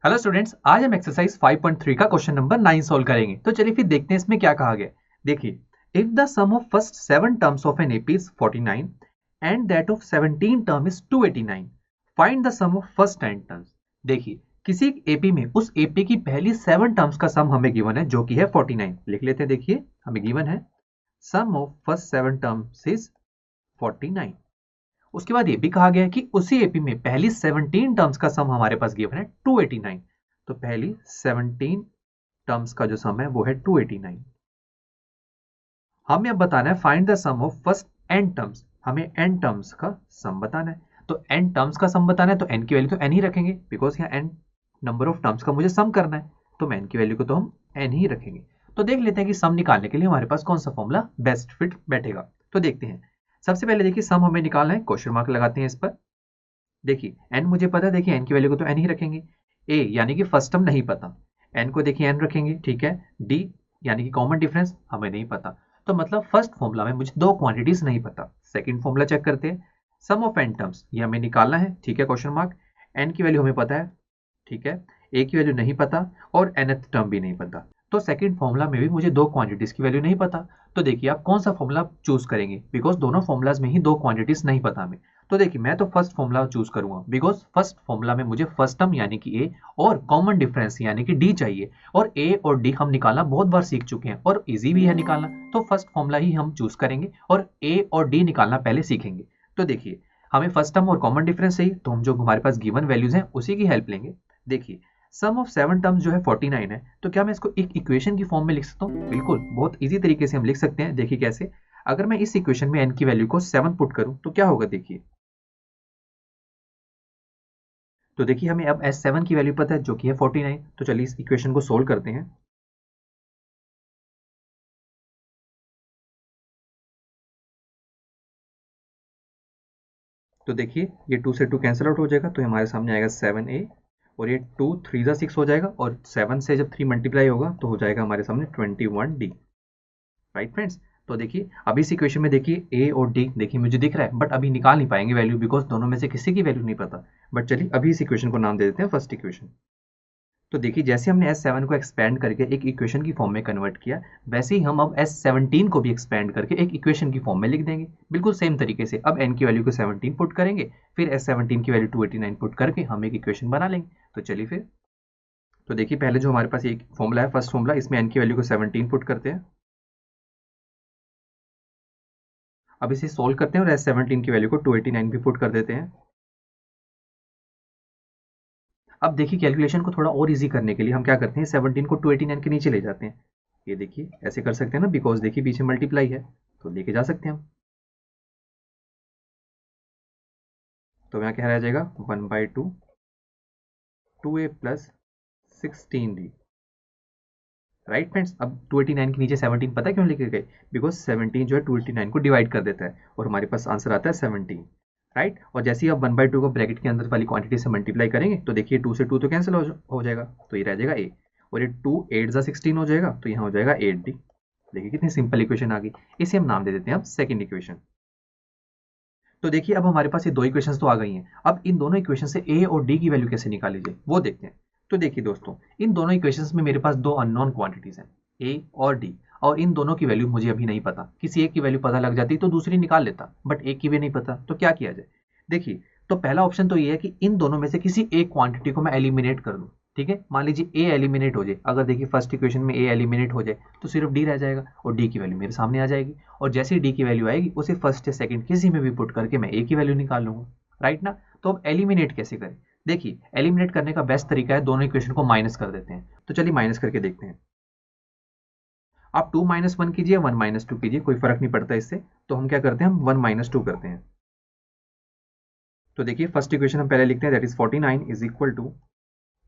Hello students, आज हम exercise 5.3 का क्वेश्चन नंबर 9 सोल्व करेंगे। तो चलिए फिर देखते हैं इसमें क्या कहा गया। देखिए, if the sum of first 7 terms of an AP is 49 and that of 17 term is 289, find the sum of first 10 terms. देखिए, किसी एपी में उस एपी की पहली 7 टर्म्स का सम हमें गिवन है जो कि है 49। लिख लेते हैं। देखिए, हमें गिवन है सम ऑफ फर्स्ट 7 टर्म्स इज 49। उसके बाद ये भी कहा गया है कि उसी एपी में पहली 17 टर्म्स का सम हमारे पास गिवन है 289। तो पहली 17 टर्म्स का जो सम है वो है 289। हमें अब बताना है find the sum of first n terms. हमें n टर्म्स का सम बताना है। तो n टर्म्स का सम बताना है तो n की वैल्यू तो n ही रखेंगे, बिकॉज यहाँ n नंबर ऑफ टर्म्स का मुझे सम करना है। तो n की वैल्यू को तो हम n ही रखेंगे। तो देख लेते हैं कि सम निकालने के लिए हमारे पास कौन सा फॉर्मूला बेस्ट फिट बैठेगा। तो देखते हैं। सबसे पहले देखिए, सम हमें निकालना है, क्वेश्चन मार्क लगाते हैं इस पर। देखिए, n मुझे पता है, देखिए n की वैल्यू को तो n ही रखेंगे। a यानी कि फर्स्ट टर्म नहीं पता, n को देखिए n रखेंगे, ठीक है। d यानी कि कॉमन डिफरेंस हमें नहीं पता। तो मतलब फर्स्ट फॉर्मूला में मुझे दो क्वांटिटीज नहीं पता। सेकंड फॉर्मूला चेक करते हैं। सम ऑफ n टर्म्स ये हमें निकालना है, ठीक है, क्वेश्चन मार्क। n की वैल्यू हमें पता है, ठीक है। a की वैल्यू नहीं पता और nth टर्म भी नहीं पता। तो सेकंड फॉर्मूला में भी मुझे दो क्वांटिटीज की वैल्यू नहीं पता। तो देखिए, आप कौन सा फॉर्मूला चूज करेंगे, बिकॉज दोनों फॉर्मूलाज में ही दो क्वांटिटीज नहीं पता हमें। तो देखिए, मैं तो फर्स्ट फॉर्मूला चूज करूंगा, बिकॉज फर्स्ट फॉर्मूला में मुझे फर्स्ट टर्म यानी कि ए और कॉमन डिफरेंस यानी कि डी चाहिए। और ए और डी हम निकालना बहुत बार सीख चुके हैं और इजी भी है निकालना। तो फर्स्ट फॉर्मूला ही हम चूज करेंगे और ए और डी निकालना पहले सीखेंगे। तो देखिए, हमें फर्स्ट टर्म और कॉमन डिफरेंस चाहिए, तो हम जो हमारे पास गिवन वैल्यूज हैं उसी की हेल्प लेंगे। देखिए, सम ऑफ 7 टर्म्स जो है 49 है। तो क्या मैं इसको एक इक्वेशन की फॉर्म में लिख सकता हूँ? बिल्कुल, बहुत इजी तरीके से हम लिख सकते हैं। देखिए कैसे। अगर मैं इस इक्वेशन में n की वैल्यू को 7 पुट करूं तो क्या होगा। देखिए, तो देखिए हमें अब S7 की वैल्यू पता है जो कि है 49। तो चलिए इस इक्वेशन को सोल्व करते हैं। तो देखिए, ये 2 से 2 कैंसिल आउट हो जाएगा, तो हमारे सामने आएगा 7a और ये 2 3 जा 6 हो जाएगा और 7 से जब 3 मल्टीप्लाई होगा तो हो जाएगा हमारे सामने 21d। Right friends. तो देखिए, अभी इस इक्वेशन में देखिए ए और डी देखिए मुझे दिख रहा है, बट अभी निकाल नहीं पाएंगे वैल्यू, बिकॉज दोनों में से किसी की वैल्यू नहीं पता। बट चलिए अभी इस इक्वेशन को नाम दे देते हैं फर्स्ट इक्वेशन। तो देखिए, जैसे हमने S7 को एक्सपेंड करके एक इक्वेशन की फॉर्म में कन्वर्ट किया, वैसे ही हम अब S17 को भी एक्सपेंड करके एक इक्वेशन की फॉर्म में लिख देंगे, बिल्कुल सेम तरीके से। अब n की वैल्यू को 17 पुट करेंगे, फिर S17 की वैल्यू 289 पुट करके हम एक इक्वेशन बना लेंगे। तो चलिए फिर। तो देखिए, पहले जो हमारे पास एक फॉर्मूला है, फर्स्ट फॉर्मूला, इसमें n की वैल्यू को 17 पुट करते हैं। अब इसे सोल्व करते हैं और S17 की वैल्यू को 289 भी पुट कर देते हैं। अब देखिए, कैलकुलेशन को थोड़ा और इजी करने के लिए हम क्या करते हैं, 17 को 289 के नीचे ले जाते हैं। ये देखिए ऐसे कर सकते हैं ना, बिकॉज देखिए पीछे मल्टीप्लाई है तो लेके जा सकते हैं हम। तो यहाँ क्या रह जाएगा, 1/2 2a plus 16d। Right friends. अब 289 के नीचे 17 पता है क्यों लिखे गए, बिकॉज 17 जो है 289 को डिवाइड कर देता है और हमारे पास आंसर आता है 17। राइट। और जैसे ही आप 1/2 को ब्रैकेट के अंदर वाली क्वांटिटी से मल्टीप्लाई करेंगे तो देखिए 2 से 2 तो कैंसिल हो जाएगा, तो ये रह जाएगा a। और ये 2 8 जा 16 हो जाएगा, तो यहाँ हो जाएगा 8d। देखिए कितनी सिंपल इक्वेशन आ गई। इसे हम नाम दे देते हैं अब सेकंड इक्वेशन। तो देखिए, अब हमारे पास ये दो इक्वेशंस तो आ गई हैं। अब इन दोनों इक्वेशन से a और d की वैल्यू कैसे निकाली जाए वो देखते हैं। तो देखिए दोस्तों, इन दोनों इक्वेशंस में मेरे पास दो अननोन क्वांटिटीज हैं, a और d, और इन दोनों की वैल्यू मुझे अभी नहीं पता। किसी एक की वैल्यू पता लग जाती तो दूसरी निकाल लेता, बट एक की भी नहीं पता, तो क्या किया जाए। देखिए, तो पहला ऑप्शन तो ये है कि इन दोनों में से किसी एक क्वांटिटी को मैं एलिमिनेट कर दूं। ठीक है, मान लीजिए ए एलिमिनेट हो जाए। अगर देखिए फर्स्ट इक्वेशन में ए एलिमिनेट हो जाए तो सिर्फ डी रह जाएगा और डी की वैल्यू मेरे सामने आ जाएगी। और जैसे ही डी की वैल्यू आएगी उसे फर्स्ट या सेकंड किसी में भी पुट करके मैं ए की वैल्यू निकाल लूंगा। राइट ना। तो अब एलिमिनेट कैसे करें। देखिए, एलिमिनेट करने का बेस्ट तरीका है, दोनों इक्वेशन को माइनस कर देते हैं। तो चलिए माइनस करके देखते हैं। आप 2 - 1 कीजिए, 1 - 2 कीजिए, कोई फर्क नहीं पड़ता इससे। तो हम क्या करते हैं, हम 1 - 2 करते हैं। तो देखिए, फर्स्ट इक्वेशन हम पहले लिखते हैं, that is 49 is equal to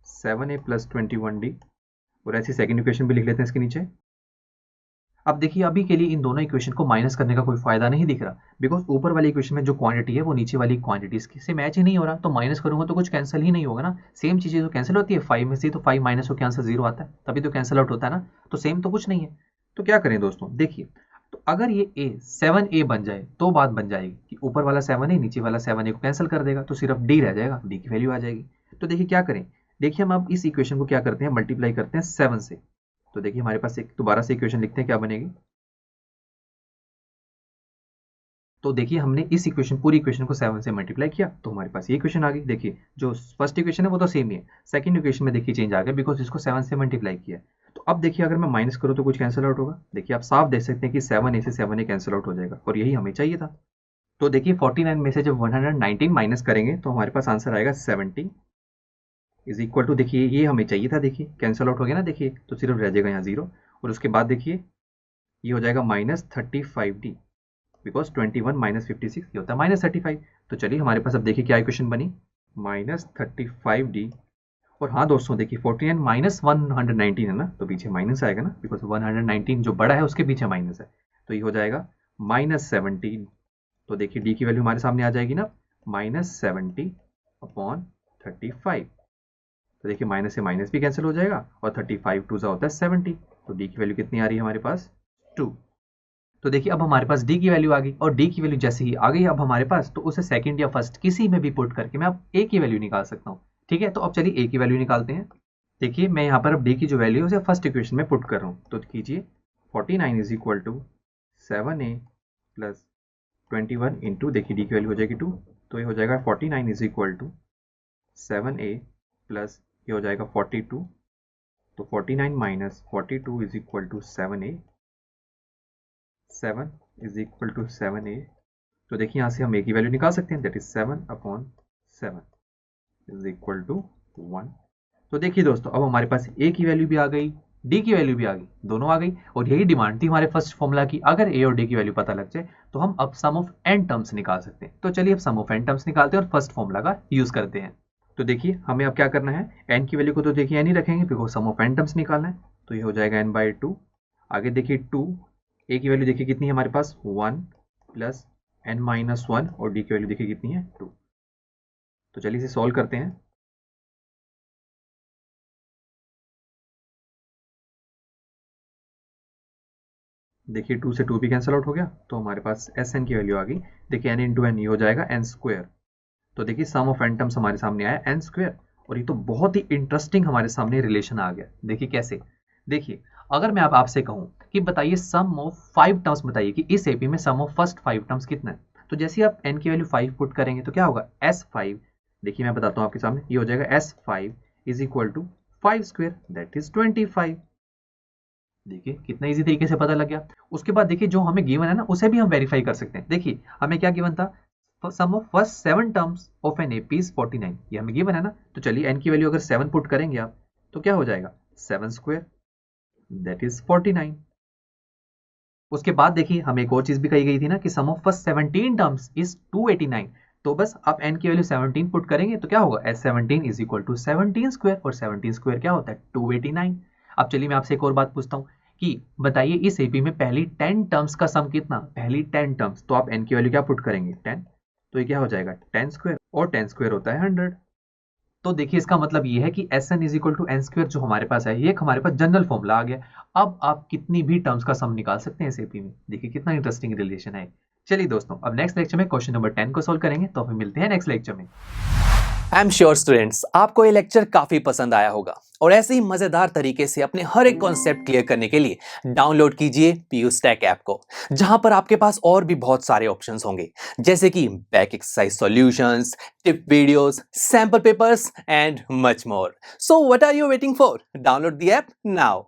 7a plus 21d। और ऐसी सेकंड इक्वेशन भी लिख लेते हैं इसके नीचे। अब देखिए, अभी के लिए इन दोनों इक्वेशन को माइनस करने का कोई फायदा नहीं दिख रहा, बिकॉज ऊपर वाली इक्वेशन में जो क्वांटिटी है वो नीचे वाली क्वांटिटीज से मैच ही नहीं हो रहा। तो माइनस करूंगा तो कुछ कैंसिल ही नहीं होगा ना। सेम चीजें तो कैंसिल होती है, 5 में से तो 5 माइनस होकर आंसर 0 आता है, तभी तो कैंसिल आउट होता है ना। तो सेम तो कुछ नहीं है। तो क्या करें दोस्तों, देखिए, तो अगर ये a 7a बन जाए तो बात बन जाएगी कि ऊपर वाला 7a नीचे वाला 7a को कैंसिल कर देगा, तो सिर्फ d रह जाएगा, d की वैल्यू आ जाएगी। तो देखिए क्या करें, देखिए हम अब इस इक्वेशन को क्या करते हैं, मल्टीप्लाई करते हैं 7 से। तो देखिए हमारे पास एक दोबारा से इक्वेशन लिखते हैं, क्या बनेगी। तो देखिए हमने इस इक्वेशन पूरी इक्वेशन को 7 से मल्टीप्लाई किया तो हमारे पास ये इक्वेशन आ गई। देखिए जो फर्स्ट इक्वेशन है वो तो सेम ही है, सेकंड इक्वेशन में देखिए चेंज आ गया बिकॉज इसको 7 से मल्टीप्लाई किया। तो अब देखिए अगर मैं माइनस करूँ तो कुछ कैंसिल आउट होगा। देखिए आप साफ देख सकते हैं कि 7a से 7a कैंसिल आउट हो जाएगा और यही हमें चाहिए था। तो देखिए 49 में से जब 119 माइनस करेंगे तो हमारे पास आंसर आएगा 70 इज इक्वल टू, देखिए ये हमें चाहिए था, देखिए कैंसिल आउट हो गया ना, देखिए तो सिर्फ रह जाएगा यहाँ 0 और उसके बाद देखिए ये हो जाएगा -35d बिकॉज 21 माइनस 56 ये होता है -35। तो चलिए हमारे पास अब देखिए क्या इक्वेशन बनी, -35d। और हाँ दोस्तों देखिए 49 माइनस 119 है ना, तो पीछे माइनस आएगा ना बिकॉज 119 जो बड़ा है उसके पीछे माइनस है, तो ये हो जाएगा -17। तो देखिए डी की वैल्यू हमारे सामने आ जाएगी ना, -70 अपॉन 35। तो देखिए माइनस से माइनस भी कैंसिल हो जाएगा और 35 टू सा होता है 70। तो डी की वैल्यू कितनी आ रही है हमारे पास, 2। तो देखिए अब हमारे पास डी की वैल्यू आ गई और डी की वैल्यू जैसे ही आ गई अब हमारे पास, तो उसे सेकंड या फर्स्ट किसी में भी पुट करके मैं अब ए की वैल्यू निकाल सकता हूँ। ठीक है, तो अब चलिए ए की वैल्यू निकालते हैं। देखिए मैं यहाँ पर अब डी की जो वैल्यू है उसे फर्स्ट इक्वेशन में पुट कर रहा हूँ। तो कीजिए 49 is equal to 7a plus 21 into, देखिए डी की वैल्यू हो जाएगी 2, तो ये हो जाएगा 49 is equal to 7a plus ये हो जाएगा 42। तो 49 minus 42 is equal to 7a, 7 is equal to 7a। तो देखिए यहाँ से हम a की वैल्यू निकाल सकते हैं, that is 7 upon 7 is equal to 1। तो देखिए दोस्तों अब हमारे पास a की वैल्यू भी आ गई, d की वैल्यू भी आ गई, दोनों आ गई। और यही डिमांड थी हमारे फर्स्ट फॉर्मूला की, अगर a और d की वैल्यू पता लग जाए तो हम अब सम ऑफ n टर्म्स निकाल सकते हैं। तो चलिए अब सम ऑफ n टर्म्स निकालते हैं और फर्स्ट फॉर्मूला का यूज करते हैं। तो देखिए हमें अब क्या करना है, n की वैल्यू को तो देखिए n ही रखेंगे because sum of n terms निकालना है। तो ये हो जाएगा n/2। आगे देखिए 2, a की वैल्यू देखिए कितनी है हमारे पास 1 प्लस n-1 और d की वैल्यू देखिए कितनी है 2। तो चलिए इसे सॉल्व करते हैं। देखिए 2 से 2 भी कैंसिल आउट हो गया तो हमारे पास एस एन की वैल्यू आ गई। देखिए n इंटू एन ये हो जाएगा n स्क्वायर। तो देखिए सम ऑफ n टर्म्स हमारे सामने आया n स्क्वायर और ये तो बहुत ही इंटरेस्टिंग हमारे सामने रिलेशन आ गया। देखिए कैसे, देखिए अगर मैं अब आपसे कहूँ कि बताइए सम ऑफ 5 टर्म्स, बताइए कि इस एपी में सम ऑफ फर्स्ट 5 टर्म्स कितना है। तो जैसे ही आप n की वैल्यू 5 पुट करेंगे तो क्या होगा S5। देखिए मैं बताता हूँ आपके सामने, ये हो जाएगा S5 is equal to 5 square that is 25। देखिए कितना इजी तरीके से पता लग गया। उसके बाद देखिए जो हमें गिवन है ना उसे भी हम वेरीफाई कर सकते हैं। देखिए हमें क्या गिवन था, sum of first 7 terms of an AP is 49, ये हमें गिवन है ना। तो चलिए n की वैल्यू अगर 7 पुट करेंगे आप तो क्या हो जाएगा 7 स्क्वायर दैट इज 49। उसके बाद देखिए हमें एक और चीज भी कही गई थी ना कि सम ऑफ फर्स्ट 17 टर्म्स इज 289। तो बस आप n की वैल्यू 17 पुट करेंगे तो क्या होगा S17 is equal to 17 square और 17 स्क्वायर क्या होता है 289। अब चलिए मैं आपसे एक और बात पूछता हूँ कि बताइए इस एपी में पहली 10 टर्म्स का सम कितना, पहली 10 टर्म्स, तो आप n की वैल्यू क्या पुट करेंगे 10, तो ये क्या हो जाएगा 10 स्क्वायर और 10 स्क्वायर होता है 100। तो देखिए इसका मतलब ये है कि Sn is equal to N square जो हमारे पास है, ये एक हमारे पास जनरल फॉर्मूला आ गया। अब आप कितनी भी टर्म्स का सम निकाल सकते हैं इस एपी में। देखिए कितना इंटरेस्टिंग रिलेशन है। चलिए दोस्तों अब नेक्स्ट लेक्चर में क्वेश्चन नंबर 10 को सॉल्व करेंगे, तो फिर मिलते हैं नेक्स्ट लेक्चर में। आई एम श्योर स्टूडेंट्स आपको ये लेक्चर काफी पसंद आया होगा और ऐसे ही मजेदार तरीके से अपने हर एक कॉन्सेप्ट क्लियर करने के लिए डाउनलोड कीजिए पीयूस्टैक ऐप को, जहां पर आपके पास और भी बहुत सारे ऑप्शंस होंगे जैसे कि back exercise solutions, tip videos, sample papers and much more. So what are you waiting for? Download the app now.